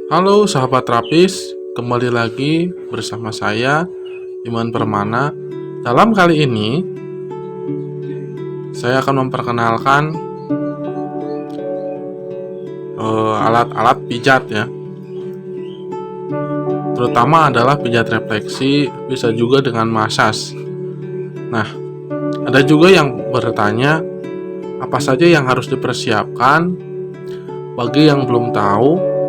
Halo sahabat terapis, kembali lagi bersama saya Iman Permana. Dalam kali ini saya akan memperkenalkan alat-alat pijat ya. Terutama adalah pijat refleksi, bisa juga dengan massage. Nah, ada juga yang bertanya apa saja yang harus dipersiapkan. Bagi yang belum tahu,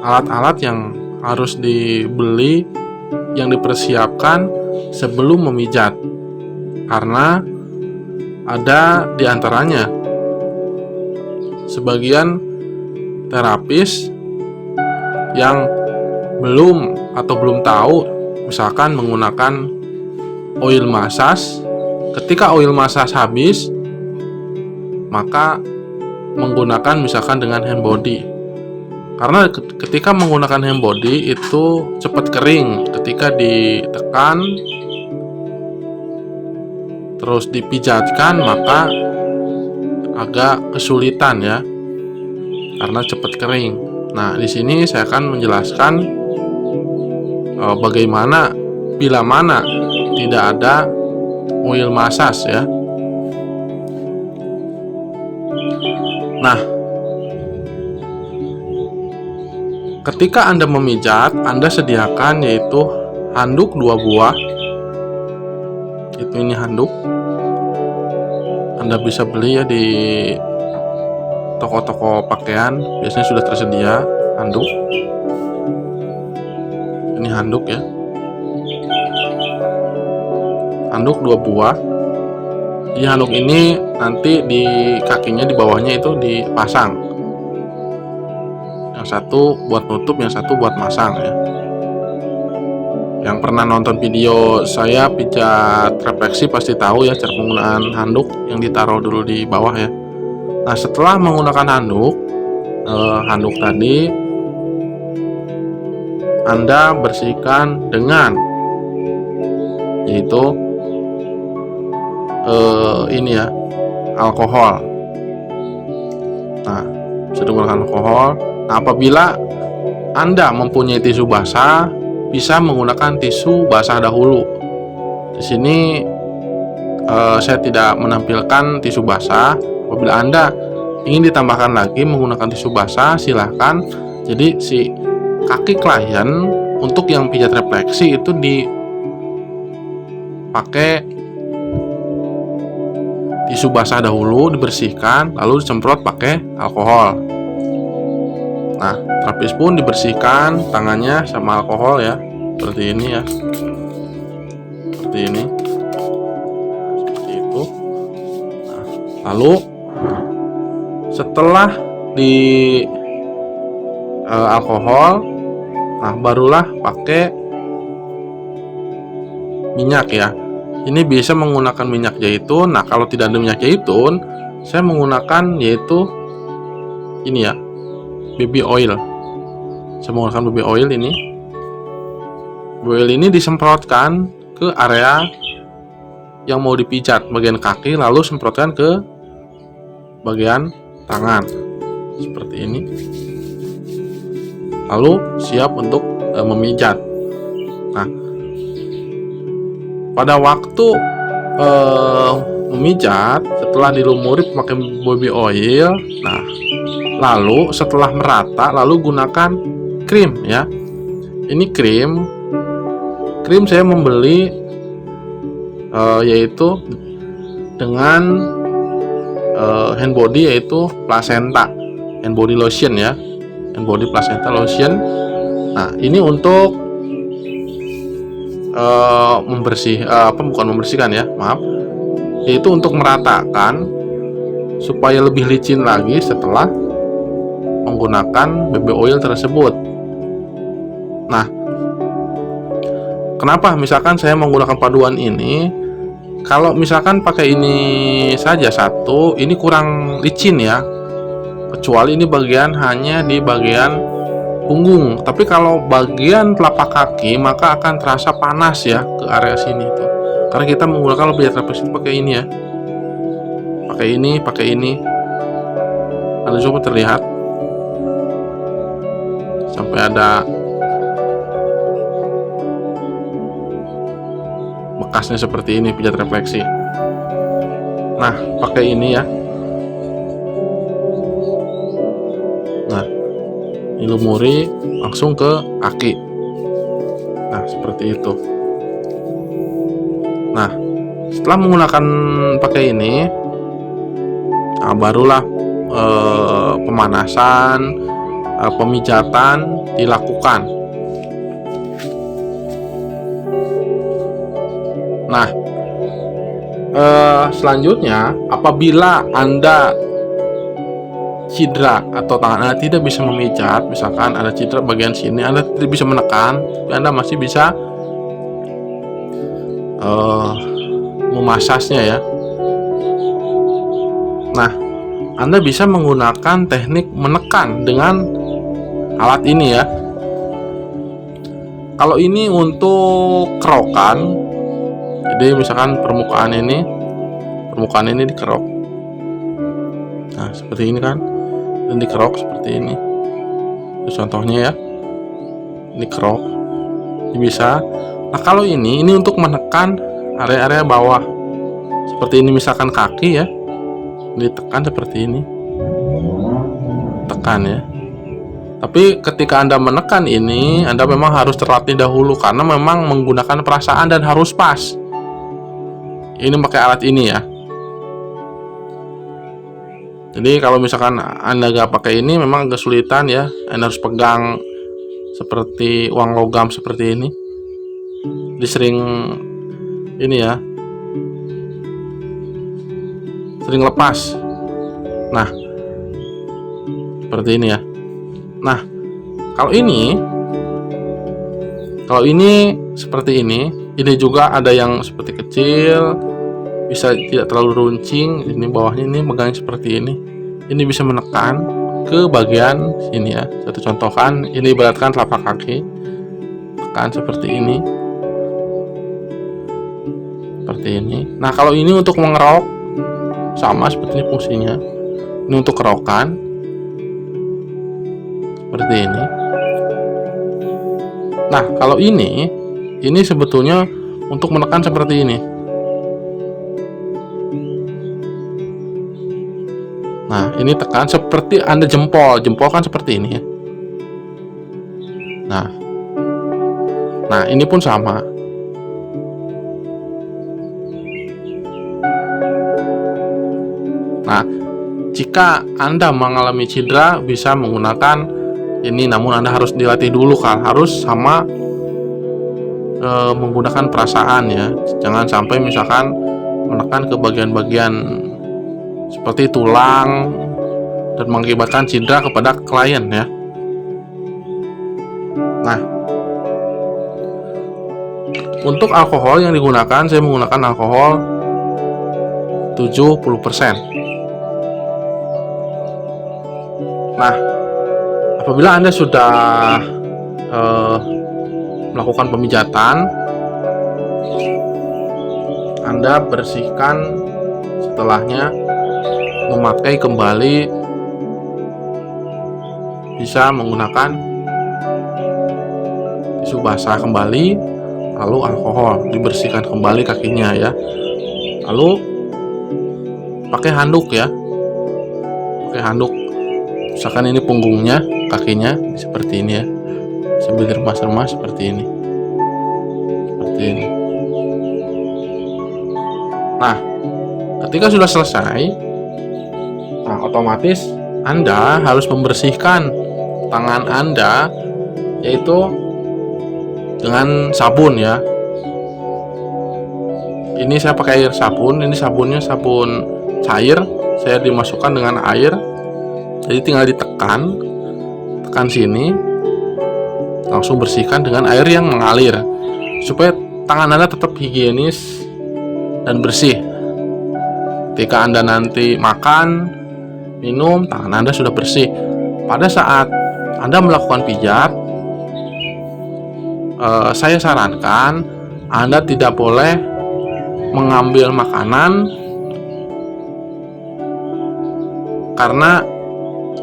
alat-alat yang harus dibeli yang dipersiapkan sebelum memijat, karena ada di antaranya sebagian terapis yang belum tahu, misalkan menggunakan oil massage. Ketika oil massage habis, maka menggunakan misalkan dengan hand body, karena ketika menggunakan hand body itu cepat kering. Ketika ditekan terus dipijatkan, maka agak kesulitan ya, karena cepat kering. Nah, di sini saya akan menjelaskan bagaimana bila mana tidak ada oil massage ya. Nah, ketika Anda memijat, Anda sediakan yaitu handuk 2 buah. Ini handuk. Anda bisa beli ya di toko-toko pakaian, biasanya sudah tersedia handuk. Ini handuk ya. Handuk 2 buah. Di handuk ini nanti di kakinya, di bawahnya itu dipasang. Yang satu buat nutup, yang satu buat masang ya. Yang pernah nonton video saya pijat refleksi pasti tahu ya cara penggunaan handuk, yang ditaruh dulu di bawah ya. Nah, setelah menggunakan handuk tadi, Anda bersihkan dengan yaitu ini ya, alkohol. Nah, bisa digunakan alkohol. Nah, apabila Anda mempunyai tisu basah, bisa menggunakan tisu basah dahulu. Di sini saya tidak menampilkan tisu basah. Apabila Anda ingin ditambahkan lagi menggunakan tisu basah, silahkan. Jadi si kaki klien untuk yang pijat refleksi itu dipakai tisu basah dahulu, dibersihkan, lalu disemprot pakai alkohol. Nah, terapis pun dibersihkan tangannya sama alkohol ya, seperti ini ya, seperti ini, seperti itu. Nah, lalu setelah di alkohol, nah barulah pakai minyak ya. Ini bisa menggunakan minyak zaitun. Nah, kalau tidak ada minyak zaitun, saya menggunakan yaitu ini ya, baby oil. Saya menggunakan baby oil ini. Baby oil ini disemprotkan ke area yang mau dipijat, bagian kaki, lalu semprotkan ke bagian tangan seperti ini. Lalu siap untuk memijat. Nah, pada waktu memijat, setelah dilumuri pakai baby oil, nah lalu setelah merata, lalu gunakan krim ya. Ini krim saya membeli yaitu dengan hand body, yaitu placenta hand body lotion ya, hand body placenta lotion. Nah, ini untuk bukan membersihkan ya, maaf, yaitu untuk meratakan supaya lebih licin lagi setelah menggunakan baby oil tersebut. Nah, kenapa misalkan saya menggunakan paduan ini? Kalau misalkan pakai ini saja satu, ini kurang licin ya, kecuali ini hanya di bagian punggung. Tapi kalau bagian telapak kaki, maka akan terasa panas ya ke area sini tuh. Karena kita menggunakan pijat refleksi pakai ini ya. Pakai ini. Ada coba terlihat. sampai ada bekasnya seperti ini, pijat refleksi. Nah, pakai ini ya. Nah, dilumuri langsung ke kaki. Nah, seperti itu. Nah, setelah menggunakan pakai ini, nah barulah pemanasan, pemijatan dilakukan. Nah, selanjutnya apabila Anda cedera atau tangan Anda tidak bisa memijat, misalkan ada cedera bagian sini, Anda tidak bisa menekan, tapi Anda masih bisa memasasnya ya. Nah, Anda bisa menggunakan teknik menekan dengan alat ini ya. Kalau ini untuk kerokan, jadi misalkan permukaan ini dikerok. Nah, seperti ini kan, dan dikerok seperti ini. Itu contohnya ya, ini kerok, ini bisa. Nah, kalau ini untuk menekan area-area bawah, seperti ini misalkan kaki ya, ditekan seperti ini, tekan ya. Tapi ketika Anda menekan ini, Anda memang harus terlatih dahulu karena memang menggunakan perasaan dan harus pas. Ini pakai alat ini ya. Jadi kalau misalkan Anda gak pakai ini memang agak kesulitan ya. Anda harus pegang seperti uang logam seperti ini. Jadi sering ini ya, sering lepas. Nah, seperti ini ya. Nah, kalau ini seperti ini juga ada yang seperti kecil, bisa tidak terlalu runcing. Ini bawahnya ini megangnya seperti ini. Ini bisa menekan ke bagian sini ya. Satu contohkan, ini ibaratkan telapak kaki, tekan seperti ini, seperti ini. Nah, kalau ini untuk mengerok, sama seperti ini fungsinya. Ini untuk kerokan, seperti ini. Nah, kalau ini sebetulnya untuk menekan seperti ini. Nah, ini tekan seperti Anda jempol kan seperti ini ya. Nah, ini pun sama. Nah, jika Anda mengalami cedera bisa menggunakan ini, namun Anda harus dilatih dulu kan, harus sama menggunakan perasaan ya. Jangan sampai misalkan menekan ke bagian-bagian seperti tulang dan mengakibatkan cedera kepada klien ya. Nah, untuk alkohol yang digunakan, saya menggunakan alkohol 70%. Nah, apabila Anda sudah melakukan pemijatan, Anda bersihkan setelahnya, memakai kembali, bisa menggunakan tisu basah kembali, lalu alkohol, dibersihkan kembali kakinya ya. Lalu pakai handuk ya, pakai handuk. Misalkan ini punggungnya, kakinya seperti ini ya, sambil diremas-remas seperti ini, seperti ini. Nah, ketika sudah selesai, nah otomatis Anda harus membersihkan tangan Anda, yaitu dengan sabun ya. Ini saya pakai air sabun, ini sabunnya sabun cair, saya dimasukkan dengan air. Jadi tinggal ditekan, tekan sini, langsung bersihkan dengan air yang mengalir, supaya tangan Anda tetap higienis dan bersih. Ketika Anda nanti makan, minum, tangan Anda sudah bersih. Pada saat Anda melakukan pijat, saya sarankan Anda tidak boleh mengambil makanan, karena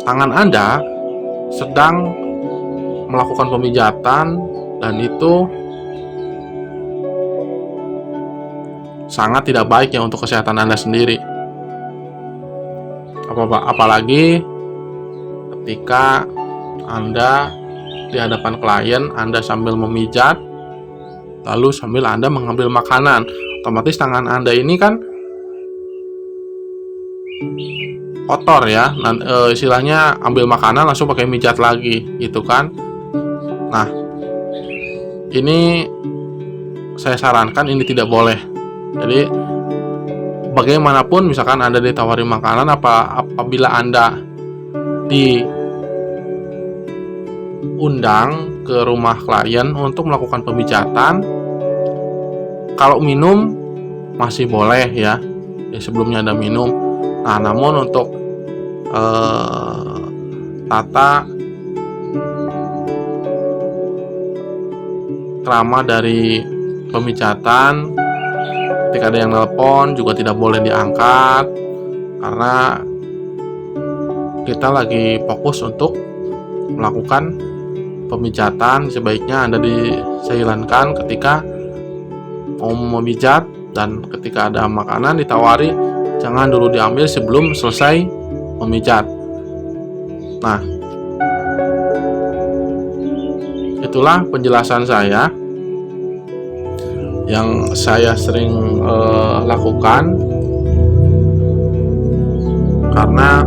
tangan Anda sedang melakukan pemijatan, dan itu sangat tidak baik ya untuk kesehatan Anda sendiri. Apalagi ketika Anda di hadapan klien, Anda sambil memijat, lalu sambil Anda mengambil makanan. Otomatis tangan Anda ini kan kotor ya. Istilahnya ambil makanan langsung pakai mijat lagi, gitu kan. Nah, ini saya sarankan ini tidak boleh. Jadi bagaimanapun misalkan Anda ditawari makanan, apabila Anda diundang ke rumah klien untuk melakukan pemijatan, kalau minum masih boleh ya, sebelumnya Anda minum. Nah, namun untuk tata krama dari pemijatan, ketika ada yang nelpon juga tidak boleh diangkat, karena kita lagi fokus untuk melakukan pemijatan. Sebaiknya Anda disilangkan ketika mau memijat, dan ketika ada makanan ditawari, jangan dulu diambil sebelum selesai memijat. Nah, itulah penjelasan saya yang saya sering lakukan, karena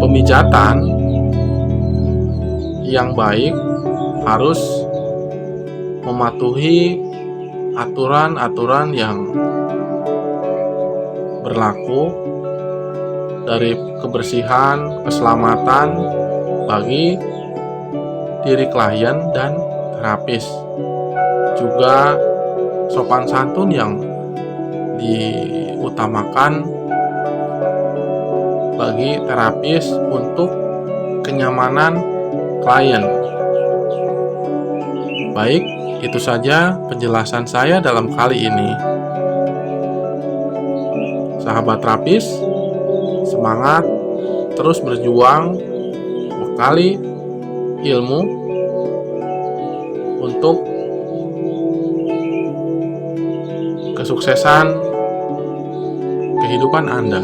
pemijatan yang baik harus mematuhi aturan-aturan yang berlaku dari kebersihan, keselamatan bagi diri klien dan terapis. Juga sopan santun yang diutamakan bagi terapis untuk kenyamanan klien. Baik, itu saja penjelasan saya dalam kali ini. Sahabat terapis, semangat terus berjuang, bekali ilmu untuk kesuksesan kehidupan Anda.